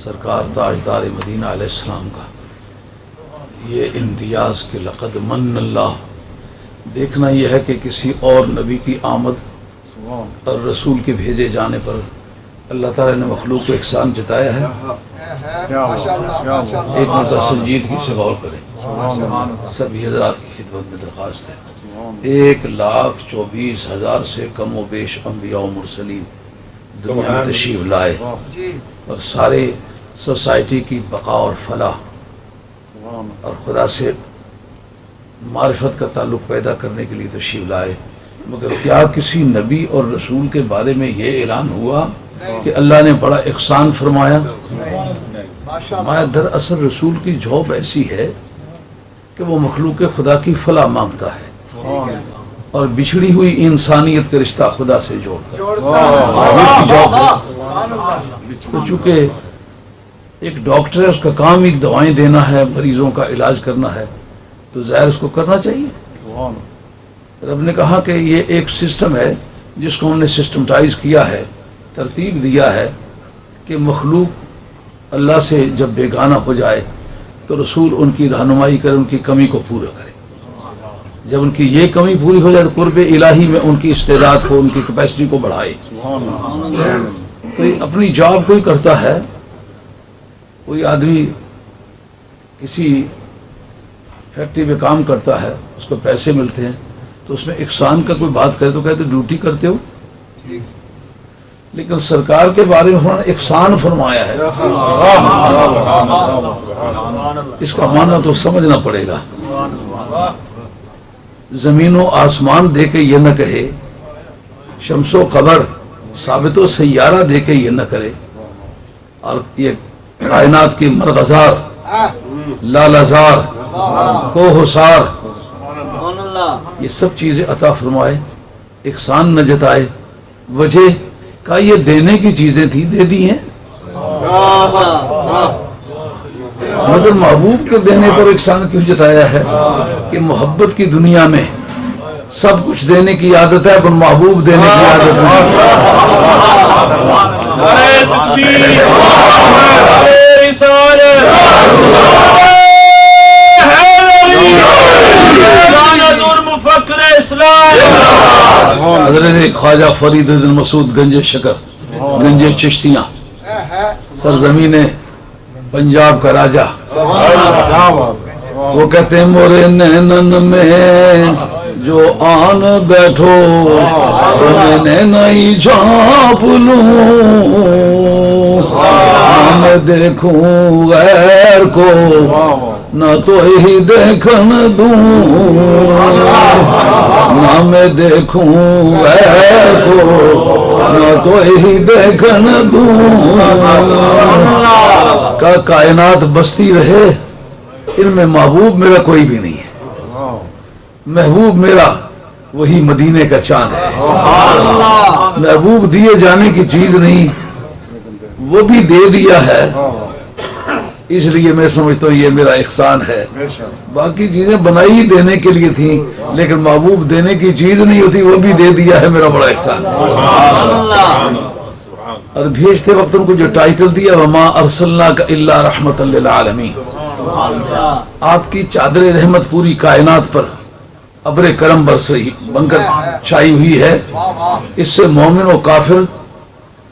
سرکار تاجدار مدینہ علیہ السلام کا یہ امتیاز کہ لقد من اللہ، دیکھنا یہ ہے کہ کسی اور نبی کی آمد اور رسول کے بھیجے جانے پر اللہ تعالیٰ نے مخلوق کو احسان جتایا ہے۔ ایک مرتبہ سنجیدگی سے غور کریں، سبھی حضرات کی خدمت میں درخواست ہے۔ 1,24,000 سے کم و بیش انبیاء و مرسلین دنیا میں تشریف لائے اور سارے سوسائٹی کی بقا اور فلاح اور خدا سے معرفت کا تعلق پیدا کرنے کے لیے تشریف لائے، مگر کیا کسی نبی اور رسول کے بارے میں یہ اعلان ہوا کہ اللہ نے بڑا احسان فرمایا؟ دراصل رسول کی جاب ایسی ہے کہ وہ مخلوق خدا کی فلاح مانگتا ہے اور بچھڑی ہوئی انسانیت کا رشتہ خدا سے جوڑتا ہے۔ تو چونکہ ایک ڈاکٹر ہے، اس کا کام ہی دوائیں دینا ہے، مریضوں کا علاج کرنا ہے، تو ظاہر اس کو کرنا چاہیے۔ رب نے کہا کہ یہ ایک سسٹم ہے جس کو ہم نے سسٹمٹائز کیا ہے، ترتیب دیا ہے کہ مخلوق اللہ سے جب بیگانہ ہو جائے تو رسول ان کی رہنمائی کرے، ان کی کمی کو پورا کرے۔ جب ان کی یہ کمی پوری ہو جائے تو قرب الہی میں ان کی استعداد کو، ان کی کیپیسٹی کو بڑھائے۔ تو اپنی جاب کوئی کرتا ہے، کوئی آدمی کسی فیکٹری میں کام کرتا ہے، اس کو پیسے ملتے ہیں، تو اس میں احسان کا کوئی بات کرے تو کہتے ڈیوٹی کرتے ہو، لیکن سرکار کے بارے میں انہوں نے احسان فرمایا ہے، اس کا معنی تو سمجھنا پڑے گا۔ زمین و آسمان دے کے یہ نہ کہے، شمس و قمر ثابت و سیارہ دے کے یہ نہ کرے، اور یہ کائنات کی مرغزار، لالازار، کوہسار، یہ سب چیزیں عطا فرمائے، احسان نہ جتائے، وجہ کہ یہ دینے کی چیزیں تھی، دے دی ہیں، مگر محبوب کے دینے پر احسان کیوں جتایا ہے؟ کہ محبت کی دنیا میں سب کچھ دینے کی عادت ہے، پر محبوب دینے کی عادت نہیں۔ حضرت خواجہ فرید الدین مسعود گنج شکر، گنج چشتیاں، سرزمین پنجاب کا راجہ، وہ کہتے ہیں مورے نینن میں جو آن بیٹھو میں نہیں جھانپ لوں، میں دیکھوں غیر کو نہ تو ہی دیکھن دوں، نہ میں دیکھوں غیر کو نہ تو ہی دیکھن دوں، کہ کائنات بستی رہے، ان میں محبوب میرا کوئی بھی نہیں ہے، محبوب میرا وہی مدینے کا چاند ہے۔ محبوب دیے جانے کی چیز نہیں، وہ بھی دے دیا ہے، اس لیے میں سمجھتا ہوں یہ میرا احسان ہے۔ باقی چیزیں بنائی دینے کے لیے تھیں، لیکن محبوب دینے کی چیز نہیں ہوتی، وہ بھی دے دیا ہے، میرا بڑا احسان ہے۔ اور بھیجتے وقت ان کو جو ٹائٹل دیا وما ارسلناک الا رحمۃ للعالمین، آپ کی چادر رحمت پوری کائنات پر ابر کرم برس رہی بن کر چھائی ہوئی ہے، اس سے مومن و کافر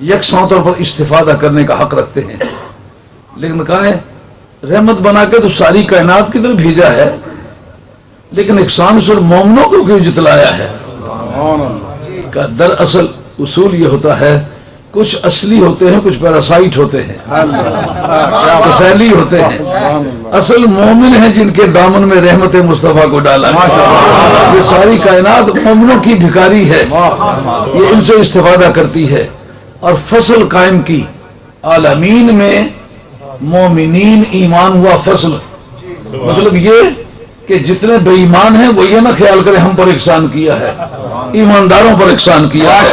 یکساں طور پر استفادہ کرنے کا حق رکھتے ہیں، لیکن کہا ہے رحمت بنا کے تو ساری کائنات کی طرف بھیجا ہے، لیکن احسان صرف مومنوں کو کیوں جتلایا ہے؟ کہ دراصل اصول یہ ہوتا ہے، کچھ اصلی ہوتے ہیں، کچھ پیراسائٹ ہوتے ہیں، طفیلی ہوتے ہیں، اصل مومن ہیں جن کے دامن میں رحمت مصطفیٰ کو ڈالا ہے۔ یہ ساری کائنات مومنوں کی بھکاری ہے، یہ ان سے استفادہ کرتی ہے، اور فصل قائم کی عالمین میں مومنین ایمان ہوا فصل، مطلب یہ کہ جتنے بے ایمان ہیں وہ یہ نہ خیال کریں ہم پر احسان کیا ہے، ایمانداروں پر احسان کیا ہے،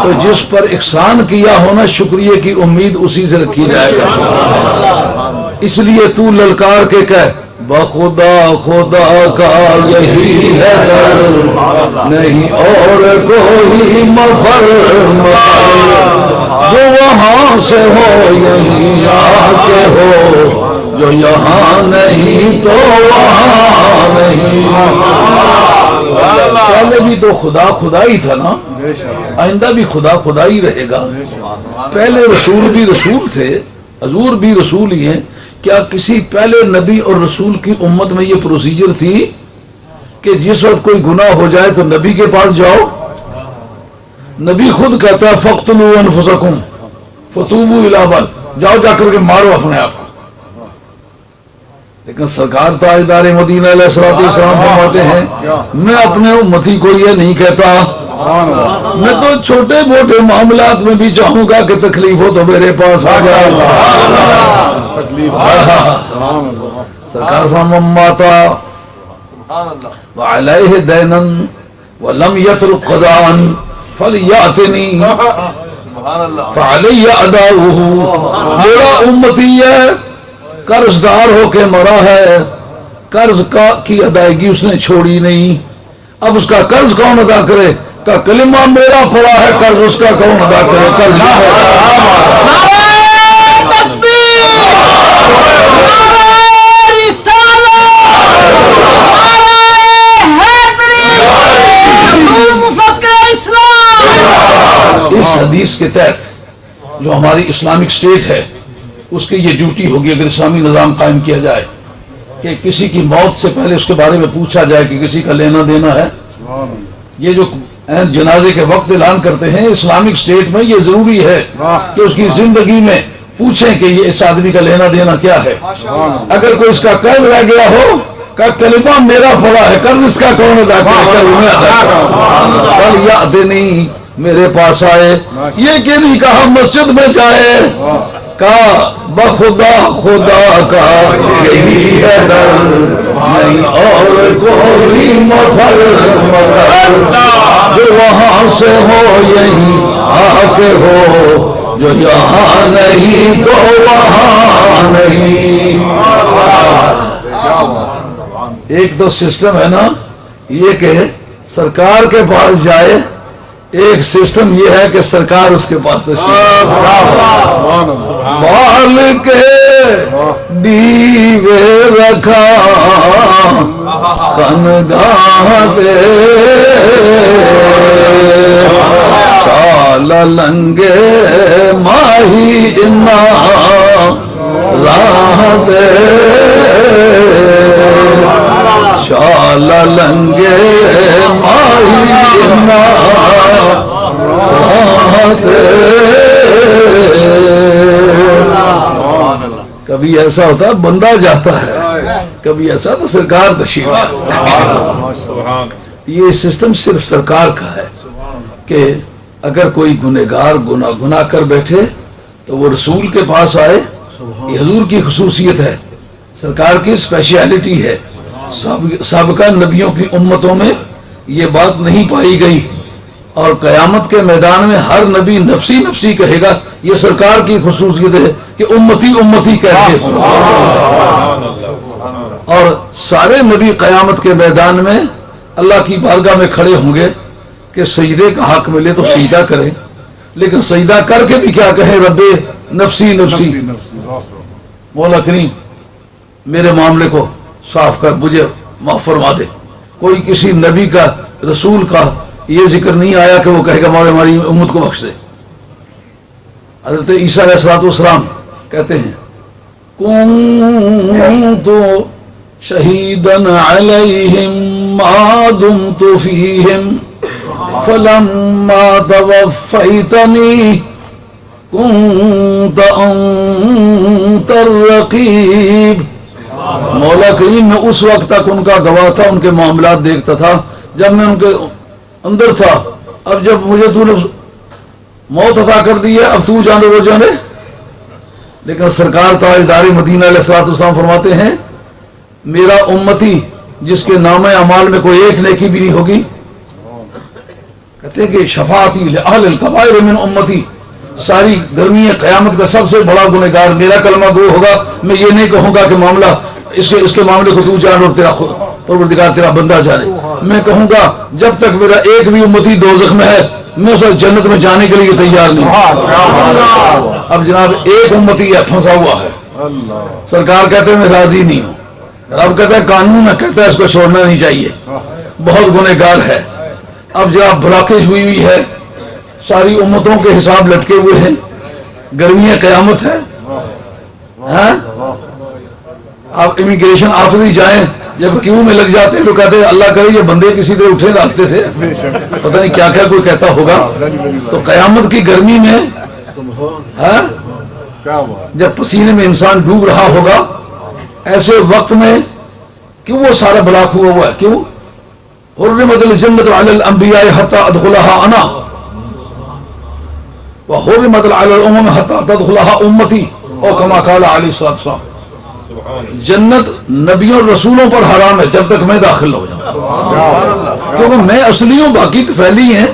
تو جس پر احسان کیا ہونا شکریہ کی امید اسی سے رکھی جائے گا۔ اس لیے تو للکار کے کہہ بخدا خدا کا یہی ہے در، نہیں اور کوئی مفر جو وہاں سے ہو یہیں آ کے ہو، جو یہاں نہیں تو وہاں نہیں۔ پہلے بھی تو خدا خدا ہی تھا نا، آئندہ بھی خدا خدا ہی رہے گا۔ پہلے رسول بھی رسول تھے، حضور بھی رسول ہی ہیں۔ کیا کسی پہلے نبی اور رسول کی امت میں یہ پروسیجر تھی کہ جس وقت کوئی گناہ ہو جائے تو نبی کے پاس جاؤ؟ نبی خود کہتا ہے فَاقْتُلُوا أَنفُسَكُمْ فَتُوبُوا إِلَىٰ بَارِئِكُمْ، جاؤ جا کر کے مارو اپنے آپ کو۔ لیکن سرکار تاجدار مدینہ علیہ السلام فرماتے ہیں میں اپنے امتی کو یہ نہیں کہتا، میں تو چھوٹے موٹے معاملات میں بھی چاہوں گا کہ تکلیف ہو تو میرے پاس آ جائے۔ سرکار فرماتا وعلیہ دینن ولم یترک قضاءً فلیأتنی فعلی اداؤہ، میرا امتی ہے قرض دار ہو کے مرا ہے، قرض کی ادائیگی اس نے چھوڑی نہیں، اب اس کا قرض کون ادا کرے؟ کا کلمہ میرا پڑا ہے، قرض اس کا کون ادا کرے؟ قرض اس حدیث کے تحت جو ہماری اسلامک سٹیٹ ہے اس کی یہ ڈیوٹی ہوگی، اگر اسلامی نظام قائم کیا جائے، کہ کسی کی موت سے پہلے اس کے بارے میں پوچھا جائے کہ کسی کا لینا دینا ہے۔ یہ جو جنازے کے وقت اعلان کرتے ہیں اسلامک سٹیٹ میں، یہ ضروری ہے کہ اس کی زندگی میں پوچھیں کہ یہ اس آدمی کا لینا دینا کیا ہے۔ اگر کوئی اس کا قرض رہ گیا ہو، کا کلمہ میرا پڑا ہے، قرض اس کا کون ادا کرے؟ یاد نہیں میرے پاس آئے، یہ کہ نہیں کہا مسجد میں جائے، کہا بخدا خدا کا یہی ہے در، نہیں اور کوئی مفر جو وہاں سے ہو یہیں آ کے ہو، جو یہاں نہیں تو وہاں نہیں۔ ایک تو سسٹم ہے نا یہ کہ سرکار کے پاس جائے، ایک سسٹم یہ ہے کہ سرکار اس کے پاس تشریف بال کے دیوے رکھا خانگاہ دے، شال لنگے ماہی انا راہ دے، شال لنگے ماہی انا راہ دے۔ کبھی ایسا ہوتا ہے بندہ جاتا ہے، کبھی ایسا تو سرکار تشریف لاتا۔ یہ سسٹم صرف سرکار کا ہے کہ اگر کوئی گنہگار گناہ کر بیٹھے تو وہ رسول کے پاس آئے، یہ حضور کی خصوصیت ہے، سرکار کی اسپیشلٹی ہے۔ سابقہ نبیوں کی امتوں میں یہ بات نہیں پائی گئی، اور قیامت کے میدان میں ہر نبی نفسی نفسی کہے گا، یہ سرکار کی خصوصیت ہے کہ امتی امتی کہتے ہیں۔ اور سارے نبی قیامت کے میدان میں اللہ کی بارگاہ میں کھڑے ہوں گے کہ سجدے کا حق ملے تو سجدہ کریں، لیکن سجدہ کر کے بھی کیا کہیں؟ رب نفسی نفسی، مولا کریم میرے معاملے کو صاف کر، مجھے معاف فرما دے۔ کوئی کسی نبی کا رسول کا یہ ذکر نہیں آیا کہ وہ کہے گا مولا ہماری امت کو بخش دے۔ حضرت عیسیٰ علیہ السلام کہتے ہیں کنت شہیدا علیہم ما دمت فیہم فلما توفیتنی کنت انت الرقیب۔ مولا کریم میں اس وقت تک ان کا گواہ تھا، ان کے معاملات دیکھتا تھا جب میں ان کے اندر تھا، اب جب مجھے تو نے موت عطا کر دی ہے اب تو جانے وہ جانے۔ لیکن سرکار تاجدار مدینہ علیہ السلام فرماتے ہیں میرا امتی جس کے نام اعمال میں کوئی ایک نیکی بھی نہیں ہوگی، کہتے ہیں کہ شفاعتی لأہل الکبائر من امتی، ساری گرمی قیامت کا سب سے بڑا گنہگار میرا کلمہ گو ہوگا۔ میں یہ نہیں کہوں گا کہ معاملہ اس کے معاملے کو تو جان اور تیرا پروردگار تیرا بندہ جانے. میں کہوں گا جب تک میرا ایک بھی امتی دوزخ میں ہے میں اسے جنت میں جانے کے لیے تیار نہیں. اب جناب ایک امتی ہے پھنسا ہوا ہے, سرکار کہتے ہیں میں راضی نہیں ہوں, رب کہتا ہے قانون ہے, کہتا ہے اس کو چھوڑنا نہیں چاہیے, بہت گنہگار ہے. اب جناب بلاکیج ہوئی ہے, ساری امتوں کے حساب لٹکے ہوئے ہیں, گرمی قیامت ہے. آپ امیگریشن آفس جائیں, جب کیوں میں لگ جاتے ہیں تو کہتے ہیں اللہ کرے یہ بندے کسی طرح اٹھے راستے سے, پتہ نہیں کیا کیا کوئی کہتا ہوگا. تو قیامت کی گرمی میں جب پسینے میں انسان ڈوب رہا ہوگا, ایسے وقت میں کیوں وہ سارا بلاک ہوا ہے, کیوں حرمت الجنت علی الانبیاء حتی ادخلها انا وحرمت علی الامم حتی تدخلها امتی او کما قال علیہ الصلوۃ والسلام. جنت نبیوں اور رسولوں پر حرام ہے جب تک میں داخل ہو جاؤں, کیونکہ میں اصلی ہوں, باقی تو پھیلی ہیں,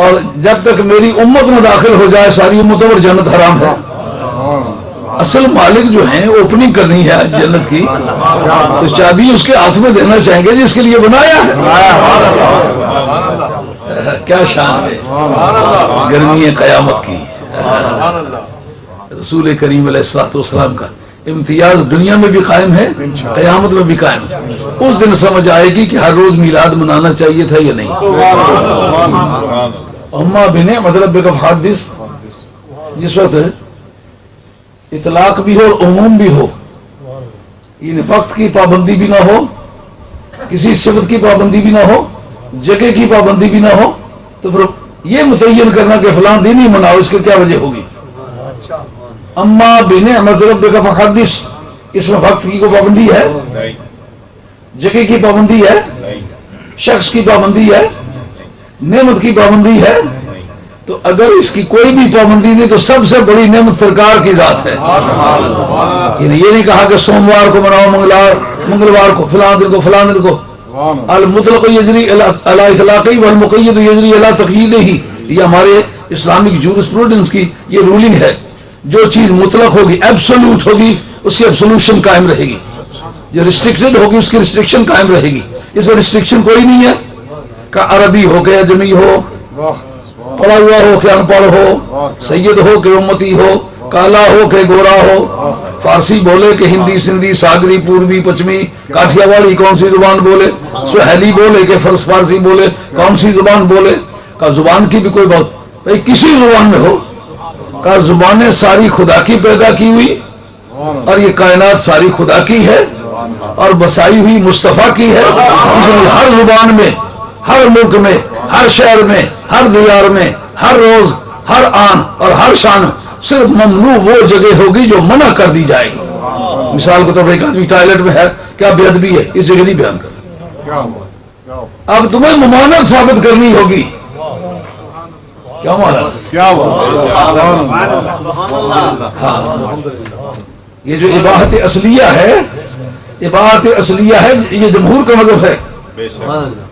اور جب تک میری امت میں داخل ہو جائے ساری امتوں پر جنت حرام ہے. اصل مالک جو ہیں اوپننگ کرنی ہے جنت کی, تو چابی اس کے ہاتھ میں دینا چاہیں گے جس کے لیے بنایا ہے. کیا شان ہے گرمی قیامت کی. رسول کریم علیہ الصلوۃ والسلام کا امتیاز دنیا میں بھی قائم ہے, قیامت میں بھی قائم ہے. اس دن سمجھ آئے گی کہ ہر روز میلاد منانا چاہیے تھا یا نہیں. اما بنعمت ربک فحدث, جس وقت اطلاق بھی ہو اور عموم بھی ہو, یعنی وقت کی پابندی بھی نہ ہو, کسی صفت کی پابندی بھی نہ ہو, جگہ کی پابندی بھی نہ ہو, تو پھر یہ متعین کرنا کہ فلاں دن ہی مناؤ, اس کی کیا وجہ ہوگی. اما بنعمت ربک فحدث, اس میں وقت کی کوئی پابندی ہے, جگہ کی پابندی ہے, شخص کی پابندی ہے, نعمت کی پابندی ہے. تو اگر اس کی کوئی بھی پابندی نہیں تو سب سے بڑی نعمت سرکار کی ذات ہے. یعنی یہ نہیں کہا کہ سوموار کو مناؤ, منگلوار کو, فلاں دن کو, فلاں دن کو. المطلق یجری علی اطلاقی والمقید یجری علی تقییدہ. یہ ہمارے اسلامک جورسپروڈنس کی یہ رولنگ ہے, جو چیز مطلق ہوگی, ایبسولوٹ ہوگی, اس کی ایبسولوشن قائم رہے گی, جو ریسٹرکٹڈ ہوگی اس کی ریسٹرکشن قائم رہے گی. اس میں ریسٹرکشن کوئی نہیں ہے کہ عربی ہو کہ اجمی ہو, پڑھا ہوا ہو کہ ان پڑھ ہو, سید ہو کہ امتی ہو, کالا ہو کہ گورا ہو, فارسی بولے کہ ہندی, سندھی, ساگری, پوربی, پچھمی, کاٹھیا واڑی کون سی زبان بولے, سہیلی بولے کہ فارسی بولے, کون سی زبان بولے. کا زبان کی بھی کوئی بات بھائی کسی زبان میں ہو, کا زبانیں ساری خدا کی پیدا کی ہوئی, اور یہ کائنات ساری خدا کی ہے اور بسائی ہوئی مصطفیٰ کی ہے. اس لیے ہر زبان میں, ہر ملک میں, ہر شہر میں, ہر دیار میں, ہر روز, ہر آن اور ہر شان صرف ممنوع وہ جگہ ہوگی جو منع کر دی جائے گی. مثال کے طور پر ایک آدمی ٹوائلٹ میں ہے, کیا بے ادبی ہے, اس جگہ نہیں بیان کر. اب تمہیں ممانعت ثابت کرنی ہوگی. کیا مانا, ہاں یہ جو اباحت اصلیہ ہے, اباحت اصلیہ ہے, یہ جمہور کا مذہب ہے.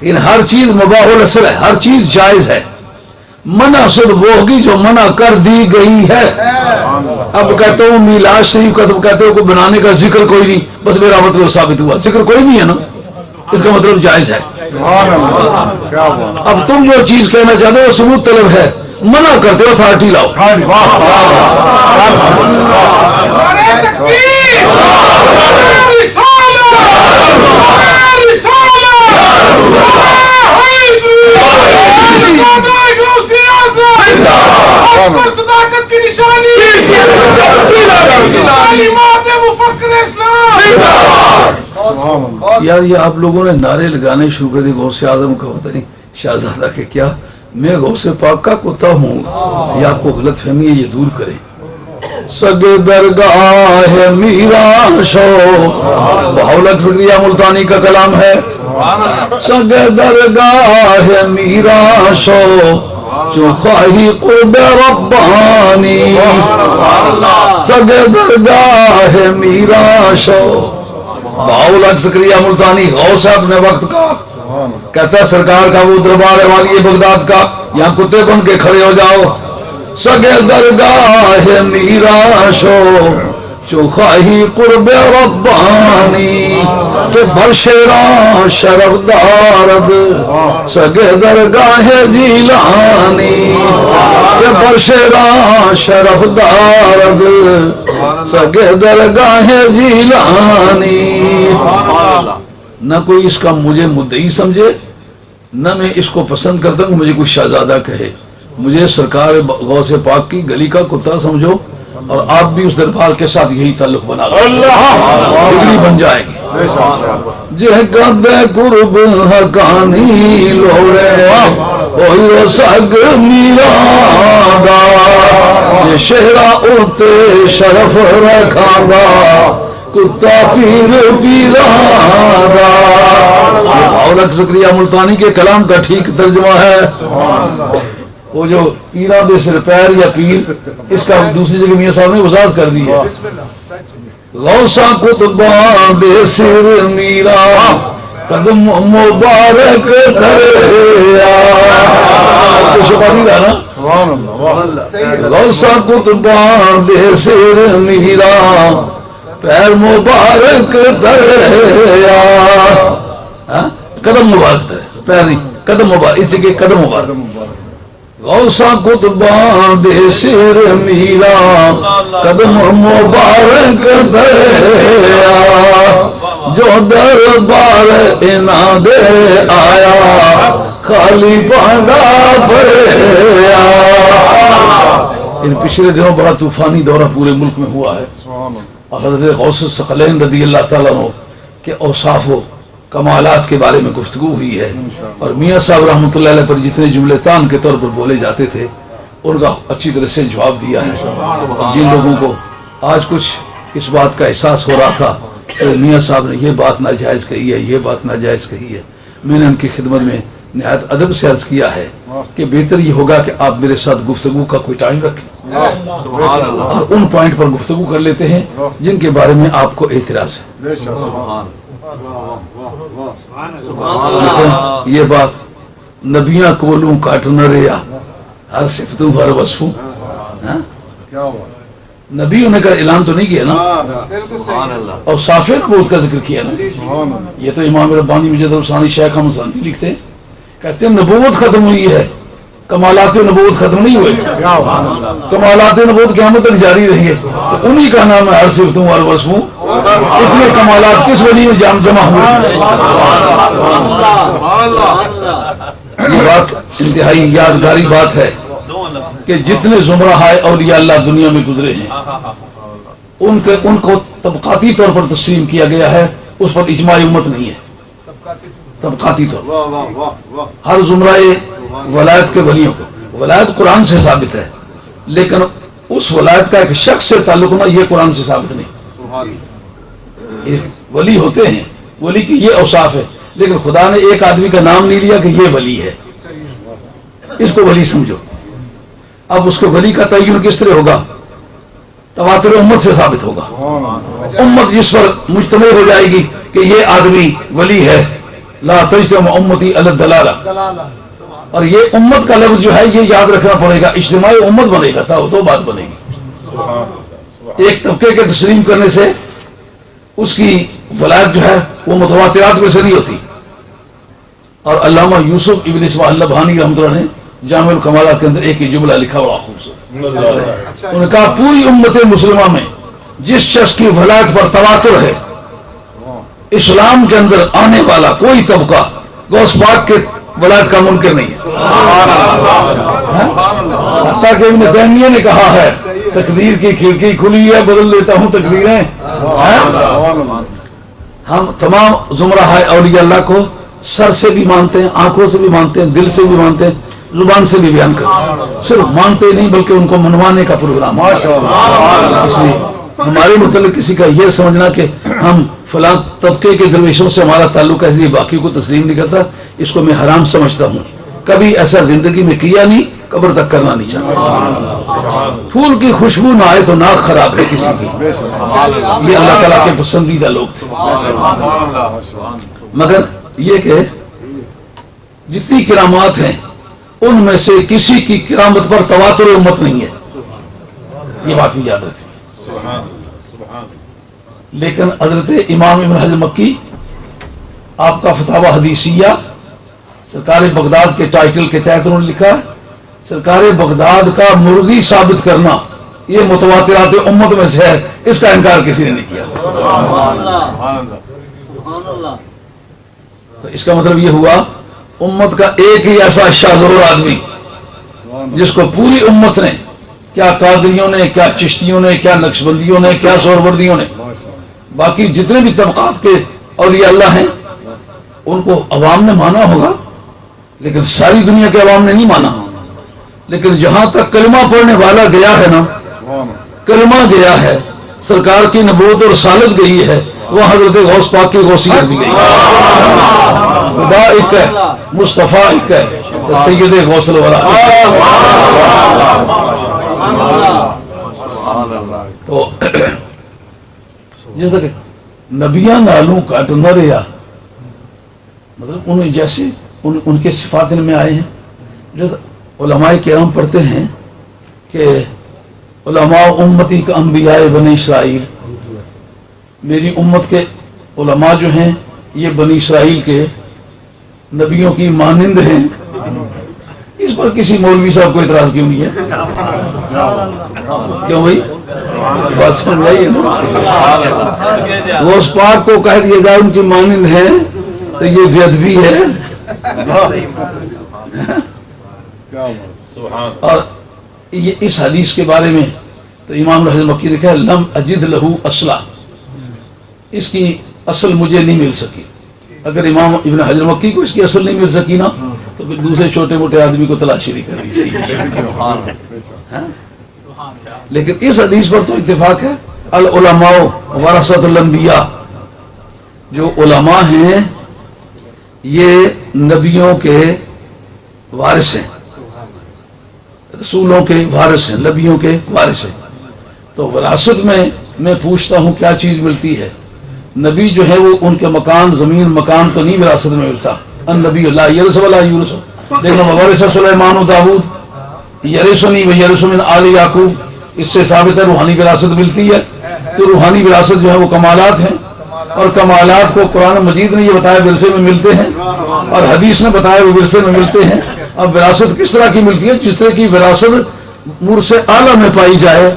ان ہر چیز مباح الاصل ہے, ہر چیز جائز ہے. منع صرف وہ ہوگی جو منع کر دی گئی ہے. اب کہتا ہوں میلاد شریف کا, تم کہتے ہو کہ بنانے کا ذکر کوئی نہیں, بس میرا مطلب ثابت ہوا, ذکر کوئی نہیں ہے نا, اس کا مطلب جائز ہے. اب تم جو چیز کہنا چاہتے ہو وہ ثبوت طلب ہے, منع کرتے ہو اتھارٹی لاؤ. صداقت کی نشانی یار یہ آپ لوگوں نے نعرے لگانے شروع کر دی غوث اعظم کا, پتہ نہیں شہزادہ کے کیا. میں غوث پاک کا کتا ہوں, یہ آپ کو غلط فہمی ہے, یہ دور کریں. سگ درگاہ میرا شو, بہولک شکریہ ملتانی کا کلام ہے. سگ درگاہ میرا شو جو خواہی قرب ربانی, سگ درگاہ میرا شو. بہولک شکریہ ملتانی غوث اپنے وقت کا کہتا ہے سرکار کا وہ دربار ہے والی بغداد کا, یہاں کتے بن کے کھڑے ہو جاؤ. سگے درگاہ میرا شو چوخاہی قرب ربانی کہ برشرا شرف دارد سگے درگاہ جیلانی کہ برشرا شرف دارد سگے درگاہ جیلانی. نہ کوئی اس کا مجھے مدعی سمجھے نہ میں اس کو پسند کرتا ہوں مجھے کوئی شہزادہ کہے. مجھے سرکار غوث پاک کی گلی کا کتا سمجھو اور آپ بھی اس دربار کے ساتھ یہی تعلق بنا لو بگڑی بن جائے گی. جہ قد قرب حقانی لوڑے اوہی رو سگ میرا دا یہ شہرہ اوتے شرف رکھانا کتا پیر پیرانا. یہ بھاورک زکریا ملتانی کے کلام کا ٹھیک ترجمہ ہے. وہ جو پیران دے سر پیر یا پیر اس کا دوسری جگہ میاں صاحب نے وضاحت کر دی ہے. غوثہ قطبان دے سر میرا قدم مبارک دھریا. تو شفا نہیں رہا نا. غوثہ قطبان دے سر میرا پیر مبارک دھریا. قدم مبارک دھرے پیر نہیں قدم مبارک اسی کے قدم مبارک. غوثہ قطبان دے سر میرا قدم مبارک دھریا جو دربار انہاں دے آیا خالی پانڈا بھریا. ان پچھلے دنوں بڑا طوفانی دورہ پورے ملک میں ہوا ہے. حضرت غوث الثقلین رضی اللہ تعالیٰ عنہ کے اوصاف و کمالات کے بارے میں گفتگو ہوئی ہے اور میاں صاحب رحمۃ اللہ علیہ پر جتنے جملے تان کے طور پر بولے جاتے تھے ان کا اچھی طرح سے جواب دیا ہے. اور جن لوگوں کو آج کچھ اس بات کا احساس ہو رہا تھا کہ میاں صاحب نے یہ بات ناجائز کہی ہے یہ بات ناجائز کہی ہے میں نے ان کی خدمت میں نہایت ادب سے عرض کیا ہے کہ بہتر یہ ہوگا کہ آپ میرے ساتھ گفتگو کا کوئی ٹائم رکھیں اور ان پوائنٹ پر گفتگو کر لیتے ہیں جن کے بارے میں آپ کو اعتراض ہے. جیسے یہ بات نبیاں کولوں کاٹ نہ ریا ہر صفتوں ہر وصفوں. نبیوں نے کا اعلان تو نہیں کیا نا اور صاف نبوت کا ذکر کیا نا. یہ تو امام ربانی مجد الثانی شیخ احمد سندھی لکھتے ہیں کہتے ہیں نبوت ختم ہوئی ہے کمالات نبوت ختم نہیں ہوئے. کمالات نبوت قیامت تک جاری رہیں گے تو انہی کا نام ہے ہر صفتوں ہر وصفوں. اس لیے کمالات کس ولی میں جمع ہوئے. یہ بات انتہائی یادگاری بات ہے کہ جتنے زمرہ اولیاء اللہ دنیا میں گزرے ہیں ان کو طبقاتی طور پر تسلیم کیا گیا ہے. اس پر اجماع امت نہیں ہے. طبقاتی طور پر ہر زمرہ ولایت کے ولیوں کو ولایت قرآن سے ثابت ہے لیکن اس ولایت کا ایک شخص سے تعلق ہونا یہ قرآن سے ثابت نہیں. یہ ولی ہوتے ہیں ولی کی یہ اوصاف ہے لیکن خدا نے ایک آدمی کا نام نہیں لیا کہ یہ ولی ہے اس کو ولی سمجھو. اب اس کو ولی کا تعین کس طرح ہوگا تواتر امت سے ثابت ہوگا. امت جس پر مجتمع ہو جائے گی کہ یہ آدمی ولی ہے لا تجتمع امتی علی الضلالہ. اور یہ امت کا لفظ جو ہے یہ یاد رکھنا پڑے گا. اجتماعی امت بنے گا تھا تو بات بنے گی. ایک طبقے کے تسلیم کرنے سے اس کی ولایت جو ہے وہ متواترات میں سے نہیں ہوتی. اور علامہ یوسف ابن اسماعیل النبہانی رحمۃ اللہ نے جامع الکمالات کے اندر ایک ہی جملہ لکھا بڑا خوبصورت. انہوں نے کہا پوری امت مسلمہ میں جس شخص کی ولایت پر تواتر ہے اسلام کے اندر آنے والا کوئی طبقہ غوث پاک کے ولایت کا منکر نہیں ہے. حتیٰ کہ ابن تیمیہ نے کہا ہے تقدیر کی کھڑکی کھلی ہے بدل دیتا ہوں تقدیریں. ہم تمام زمرہ اولیاء اللہ کو سر سے بھی مانتے ہیں آنکھوں سے بھی مانتے ہیں دل سے بھی مانتے ہیں زبان سے بھی بیان کرتے ہیں. صرف مانتے نہیں بلکہ ان کو منوانے کا پروگرام. اس لیے ہمارے متعلق کسی کا یہ سمجھنا کہ ہم فلاں طبقے کے درویشوں سے ہمارا تعلق ہے اس لیے باقی کو تسلیم نہیں کرتا اس کو میں حرام سمجھتا ہوں. کبھی ایسا زندگی میں کیا نہیں قبر تک کرنا نہیں چاہتا. پھول کی خوشبو نہ آئے تو ناک خراب ہے کسی کی. یہ اللہ تعالیٰ کے پسندیدہ لوگ تھے. مگر یہ کہ جتنی کرامات ہیں ان میں سے کسی کی کرامت پر تواتر امت نہیں ہے. یہ بات بھی یاد رکھیں. لیکن حضرت امام ابن حجر مکی آپ کا فتاوی حدیثیہ سرکار بغداد کے ٹائٹل کے تحت انہوں نے لکھا ہے سرکار بغداد کا مرغی ثابت کرنا یہ متواترات امت میں سے ہے، اس کا انکار کسی نے نہیں کیا۔ تو اس کا مطلب یہ ہوا امت کا ایک ہی ایسا شاذور آدمی جس کو پوری امت نے، کیا قادریوں نے، کیا چشتیوں نے، کیا نقشبندیوں نے، کیا سہروردیوں نے، باقی جتنے بھی طبقات کے اولیاء اللہ ہیں ان کو عوام نے مانا ہوگا، لیکن ساری دنیا کے عوام نے نہیں مانا۔ لیکن جہاں تک کلمہ پڑھنے والا گیا ہے نا، کلمہ گیا ہے، سرکار کی نبوت اور رسالت گئی ہے، وہ حضرت غوث پاک کی غوثیت بھی گئی ہے۔ خدا ایک ہے، مصطفیٰ ایک ہے، سید غوث الورا۔ تو جیسا کہ نبیاں نالوں کٹ نہ رہا، مطلب انہیں جیسے ان کے صفات ان میں آئے ہیں۔ جیسے علماء کرام پڑھتے ہیں کہ علماء امتی کا انبیاء بنی اسرائیل، میری امت کے علماء جو ہیں یہ بنی اسرائیل کے نبیوں کی مانند ہیں۔ اس پر کسی مولوی صاحب کو اعتراض کیوں نہیں ہے؟ کیوں بھائی بات سمجھ آئی ہے نا؟ غوث پاک کو کہہ دیا جائے ان کی مانند ہیں تو یہ بے ادبی ہے۔ اور یہ اس حدیث کے بارے میں تو امام حجر مکی نے کہا لم اجد لہو اصلا، اس کی اصل مجھے نہیں مل سکی۔ اگر امام ابن حجر مکی کو اس کی اصل نہیں مل سکی نا تو پھر دوسرے چھوٹے موٹے آدمی کو تلاشی نہیں کرنی چاہیے۔ لیکن اس حدیث پر تو اتفاق ہے، العلماء ورثۃ الانبیاء، جو علماء ہیں یہ نبیوں کے وارث ہیں، رسولوں کے وارث ہیں، نبیوں کے وارث ہیں۔ تو وراثت میں پوچھتا ہوں کیا چیز ملتی ہے؟ نبی جو ہے وہ ان کے مکان، زمین مکان تو نہیں وراثت میں ملتا۔ النبی لا یرث ولا یورث، دیکھو وارث سلیمان و داؤد یرثنی و یرث من آل یعقوب، اس سے ثابت ہے روحانی وراثت ملتی ہے۔ تو روحانی وراثت جو ہے وہ کمالات ہیں، اور کمالات کو قرآن مجید نے یہ بتایا ورثے میں ملتے ہیں، اور حدیث نے بتایا وہ ورثے میں ملتے ہیں۔ اب وراثت کس طرح کی ملتی ہے؟ جس طرح کی وراثت مرث اعلیٰ میں پائی جائے۔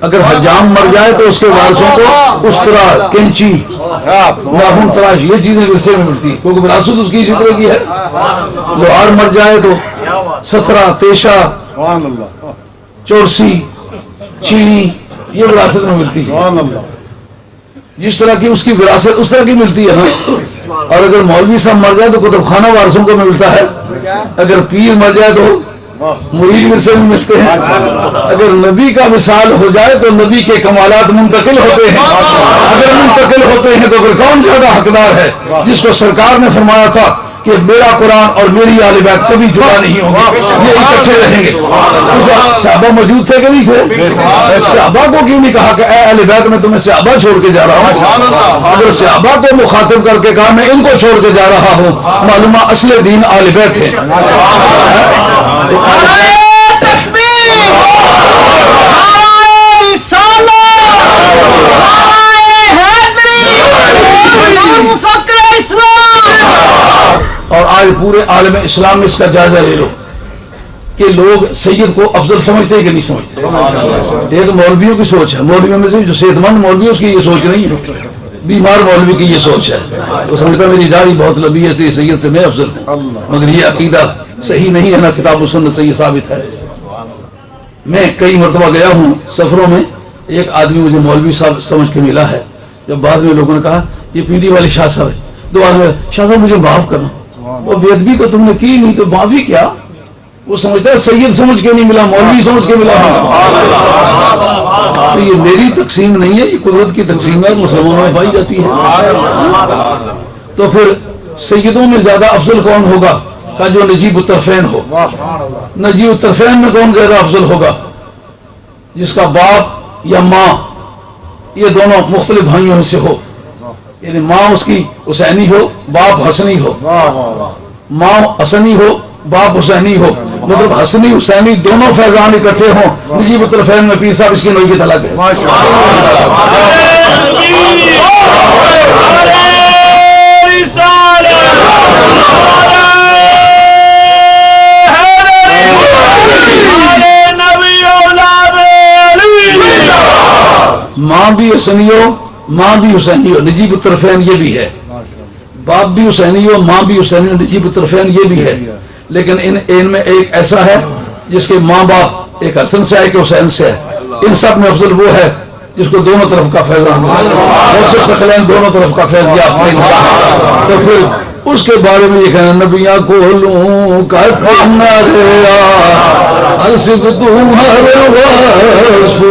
اگر حجام مر جائے تو اس کے وارثوں کو اس طرح کینچی، ناخن تراش، یہ چیزیں ورثے میں ملتی ہیں، کیونکہ وراثت اس کی اسی طرح کی ہے۔ لوہار مر جائے تو سترہ، تیشہ، چورسی، چینی، یہ وراثت میں ملتی ہے۔ جس طرح کی اس کی وراثت اس طرح کی ملتی ہے نا۔ اور اگر مولوی صاحب مر جائے تو کتب خانہ وارثوں کو ملتا ہے، اگر پیر مر جائے تو مرید ورثے میں ملتے ہیں۔ اگر نبی کا وصال ہو جائے تو نبی کے کمالات منتقل ہوتے ہیں، اگر منتقل ہوتے ہیں تو پھر کون زیادہ حقدار ہے؟ جس کو سرکار نے فرمایا تھا کہ میرا قرآن اور میری آل بیت کبھی جدا نہیں ہوں گے، یہ اکٹھے رہیں گے۔ صحابہ موجود تھے کہ نہیں تھے؟ صحابہ کو کیوں نہیں کہا کہ اے اہل بیت میں تمہیں صحابہ چھوڑ کے جا رہا ہوں؟ اگر صحابہ کو مخاطب کر کے کہا میں ان کو چھوڑ کے جا رہا ہوں، معلومہ اصل دین آل بیت ہے۔ اور آج پورے عالم اسلام میں اس کا جائزہ لے لو کہ لوگ سید کو افضل سمجھتے ہیں کہ نہیں سمجھتے۔ ایک مولویوں کی سوچ ہے، مولویوں میں سے جو صحت مند مولوی اس کی یہ سوچ نہیں ہے، بیمار مولوی کی یہ سوچ ہے، وہ سمجھتا میری داڑھی بہت لمبی ہے اس لیے سید سے میں افضل ہوں، مگر یہ عقیدہ صحیح نہیں ہے، نہ کتاب و سنت سے یہ ثابت ہے۔ میں کئی مرتبہ گیا ہوں سفروں میں، ایک آدمی مجھے مولوی صاحب سمجھ کے ملا ہے، جب بعد میں لوگوں نے کہا یہ پی ڈی والے شاہ صاحب ہے، دوبارہ میں شاہ صاحب مجھے معاف کرنا، وہ بے ادبی تو تم نے کی نہیں تو معافی کیا؟ وہ سمجھتا ہے سید سمجھ کے نہیں ملا، مولوی سمجھ کے ملا۔ تو یہ میری تقسیم نہیں ہے، یہ قدرت کی تقسیم ہے، مسلمانوں میں پائی جاتی ہے۔ تو پھر سیدوں میں زیادہ افضل کون ہوگا؟ کہ جو نجیب الطرفین ہو۔ نجیب الطرفین میں کون زیادہ افضل ہوگا؟ جس کا باپ یا ماں یہ دونوں مختلف بھائیوں میں سے ہو، یعنی ماں اس کی حسینی ہو، باپ حسنی ہو، ماں حسنی ہو، باپ حسینی ہو، مطلب حسنی حسینی دونوں فیضان اکٹھے ہوں نجیب الطرفین میں پیر صاحب اس کی نوئی کی طلاق ہے. ماں بھی حسنی ہو ماں بھی حسینی ہو نجیب الطرفین یہ بھی ہے, باپ بھی حسینی ہو ماں بھی حسینی ہو نجیب الطرفین یہ بھی ہے, لیکن ان میں ایک ایسا ہے جس کے ماں باپ ایک حسن سے ہے ایک حسین سے ہے. ان سب میں افضل وہ ہے جس کو دونوں طرف کا فیضان ثقلین دونوں طرف کا فیض یافتہ انسان. تو پھر اس کے بارے میں یہ کہنا نبیاں کو لوں کٹ نہ ریا الصف تمہارے واسو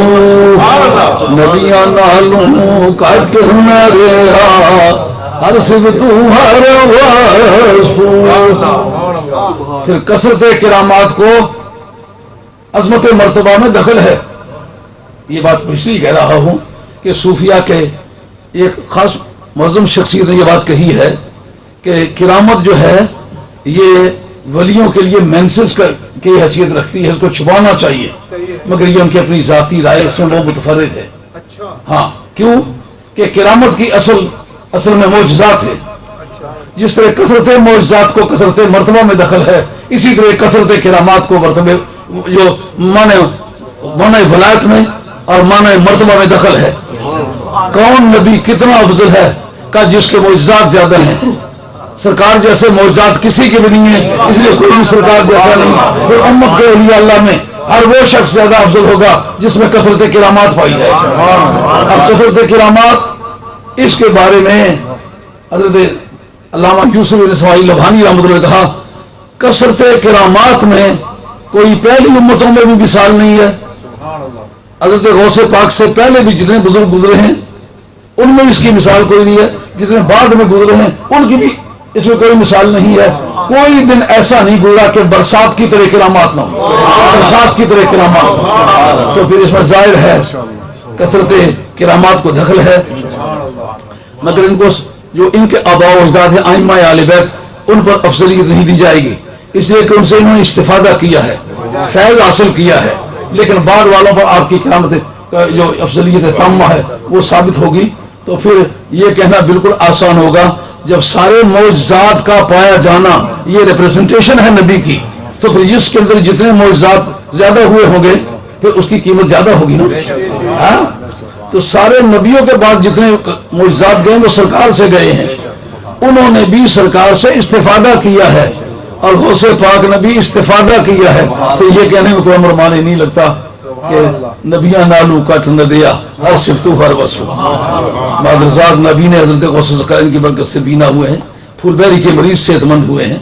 نبیاں نالوں کٹ نہ ریا الصف تمہارے واسو. پھر کثرت کرامات کو عظمت مرتبہ میں دخل ہے. یہ بات پچھلی کہہ رہا ہوں کہ صوفیہ کے ایک خاص معظم شخصیت نے یہ بات کہی ہے کہ کرامت جو ہے یہ ولیوں کے لیے مینسز کی حیثیت رکھتی ہے, اس کو چھپانا چاہیے, مگر یہ ان کی اپنی ذاتی رائے اس میں وہ متفرد ہے. ہاں کیوں کہ کرامت کی اصل میں معجزات ہے. جس طرح کثرت معجزات کو کثرت مرتبہ میں دخل ہے اسی طرح کثرت کرامات کو مرتبہ جو معنی ولایت میں اور معنی مرتبہ میں دخل ہے. کون نبی کتنا افضل ہے کہ جس کے معجزات زیادہ ہیں. سرکار جیسے معجزات کسی کے بھی نہیں ہیں, اس لیے کوئی بھی سرکار جیسا نہیں. پھر امت کے اولیاء اللہ میں ہر وہ شخص زیادہ افضل ہوگا جس میں کثرت کرامات پائی جائے. اب کثرت کرامات اس کے بارے میں حضرت علامہ یوسف بن اسماعیل لبھانی رحمۃ اللہ نے کہا کثرت کرامات میں کوئی پہلی امتوں میں بھی مثال نہیں ہے. حضرت غوث پاک سے پہلے بھی جتنے بزرگ گزرے ہیں ان میں اس کی مثال کوئی نہیں ہے, جتنے بعد میں گزرے ہیں ان کی بھی اس میں کوئی مثال نہیں ہے. کوئی دن ایسا نہیں گزرا کہ برسات کی طرح کرامات نہ ہو, برسات کی طرح کرامات. تو پھر اس میں ظاہر ہے کثرت کرامات کو دخل ہے, مگر ان کو جو ان کے آباء و اجداد ہیں ائمہ اہل بیت ان پر افضلیت نہیں دی جائے گی, اس لیے کہ ان سے انہوں نے استفادہ کیا ہے, فیض حاصل کیا ہے. لیکن بعد والوں پر آپ کی کرامت جو افضلیت تامہ ہے وہ ثابت ہوگی. تو پھر یہ کہنا بالکل آسان ہوگا جب سارے معجزات کا پایا جانا یہ ریپریزنٹیشن ہے نبی کی, تو پھر جس کے اندر جتنے معجزات زیادہ ہوئے ہوں گے پھر اس کی قیمت زیادہ ہوگی نا. تو سارے نبیوں کے بعد جتنے معجزات گئے وہ سرکار سے گئے ہیں, انہوں نے بھی سرکار سے استفادہ کیا ہے اور غوث پاک نے بھی استفادہ کیا ہے. تو یہ کہنے میں کوئی امر مانے نہیں لگتا کہ نبیاں نالو کٹ نہ دیا ہر صفتو ہر وصف. مادرزاد نبی نے حضرت غوث ثقلین کی برکت سے بینا ہوئے ہیں, پھول بیری کے مریض صحت مند ہوئے ہیں,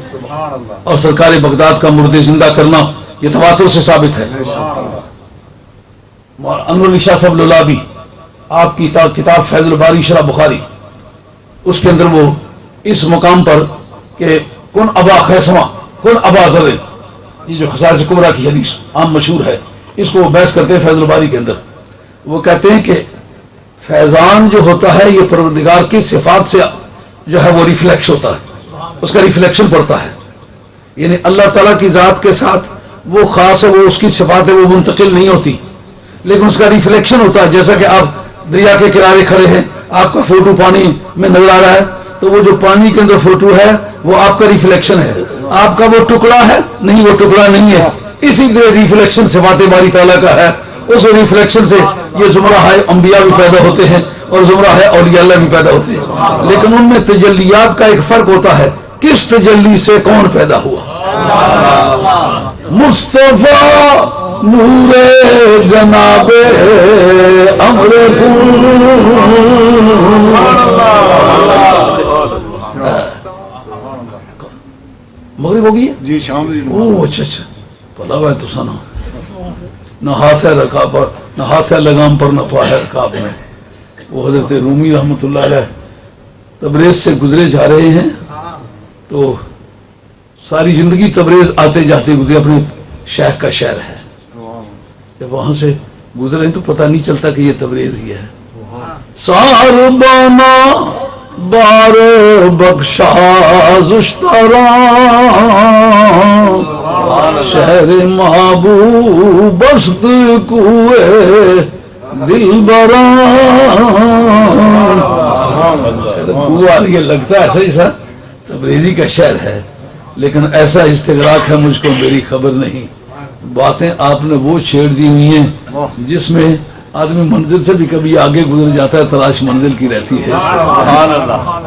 اور سرکار بغداد کا مردے زندہ کرنا یہ تواتر سے ثابت ہے. انور علی شاہ صاحب لولابی آپ کی کتاب فیض الباری شرح بخاری اس کے اندر وہ اس مقام پر کہ کن ابا خیسمہ کن ابا ذر, یہ جو خصائص کبریٰ کی حدیث عام مشہور ہے, اس کو وہ بحث کرتے ہیں فیض الباری کے اندر. وہ کہتے ہیں کہ فیضان جو ہوتا ہے یہ پروردگار کی صفات سے جو ہے وہ ریفلیکش ہوتا ہے, اس کا ریفلیکشن پڑتا ہے. یعنی اللہ تعالیٰ کی ذات کے ساتھ وہ خاص ہے, وہ اس کی صفات ہے وہ منتقل نہیں ہوتی, لیکن اس کا ریفلیکشن ہوتا ہے. جیسا کہ آپ دریا کے کنارے کھڑے ہیں, آپ کا فوٹو پانی میں نظر آ رہا ہے, تو وہ جو پانی کے اندر فوٹو ہے وہ آپ کا ریفلیکشن ہے, آپ کا وہ ٹکڑا ہے نہیں, وہ ٹکڑا نہیں ہے. اسی طرح ریفلیکشن صفات باری تعالیٰ کا ہے, اس ریفلیکشن سے یہ زمرہ ہے انبیاء بھی پیدا ہوتے ہیں اور زمرہ ہے اولیاء اللہ بھی پیدا ہوتے ہیں, لیکن ان میں تجلیات کا ایک فرق ہوتا ہے کس تجلی سے کون پیدا ہوا. مصطفیٰ نور جناب امر مغرب ہو گئی ہے جی شام جی. اچھا پلا ہوا ہے تو سنا, نہ ہاتھ ہے رکاب پر نہ ہاتھ ہے لگام پر نہ پا ہے رکاب میں. وہ حضرت رومی رحمۃ اللہ علیہ تبریز سے گزرے جا رہے ہیں, تو ساری زندگی تبریز آتے جاتے گزرے, اپنے شیخ کا شہر ہے. جب وہاں سے گزرے تو پتہ نہیں چلتا کہ یہ تبریز ہی ہے. ساربانا بار بخشا زشترا شہر محبوب بست کوئے دل بران. کنواں یہ لگتا ہے صحیح سا تبریزی کا شعر ہے، لیکن ایسا استغراق ہے مجھ کو میری خبر نہیں. باتیں آپ نے وہ چھیڑ دی ہوئی ہیں جس میں آدمی منزل سے بھی کبھی آگے گزر جاتا ہے، تلاش منزل کی رہتی ہے.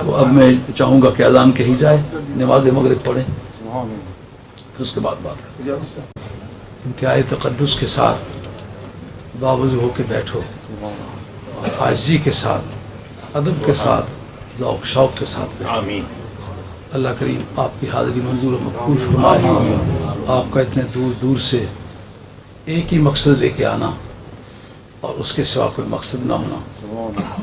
تو اب میں چاہوں گا کہ اذان کہی جائے، نماز مغرب پڑھیں، پھر اس کے بعد بات کریں. انتہائی تقدس کے ساتھ باوضو ہو کے بیٹھو، اور عاجزی کے ساتھ، ادب کے ساتھ، ذوق شوق کے ساتھ بیٹھو. اللہ کریم آپ کی حاضری منظور و مقبول فرمائے. آپ کا اتنے دور دور سے ایک ہی مقصد لے کے آنا اور اس کے سوا کوئی مقصد نہ ہونا،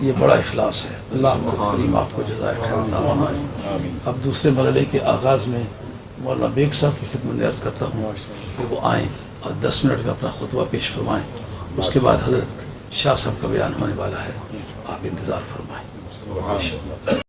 یہ بڑا اخلاص ہے. اللہ کو کریم آپ کو جزائے خیر عطا فرمائے. اب دوسرے مرحلے کے آغاز میں مولانا بیگ صاحب کی خدمت میں عرض کرتا ہوں کہ وہ آئیں اور 10 منٹ میں اپنا خطبہ پیش فرمائیں. اس کے بعد حضرت شاہ صاحب کا بیان ہونے والا ہے، آپ انتظار فرمائیں.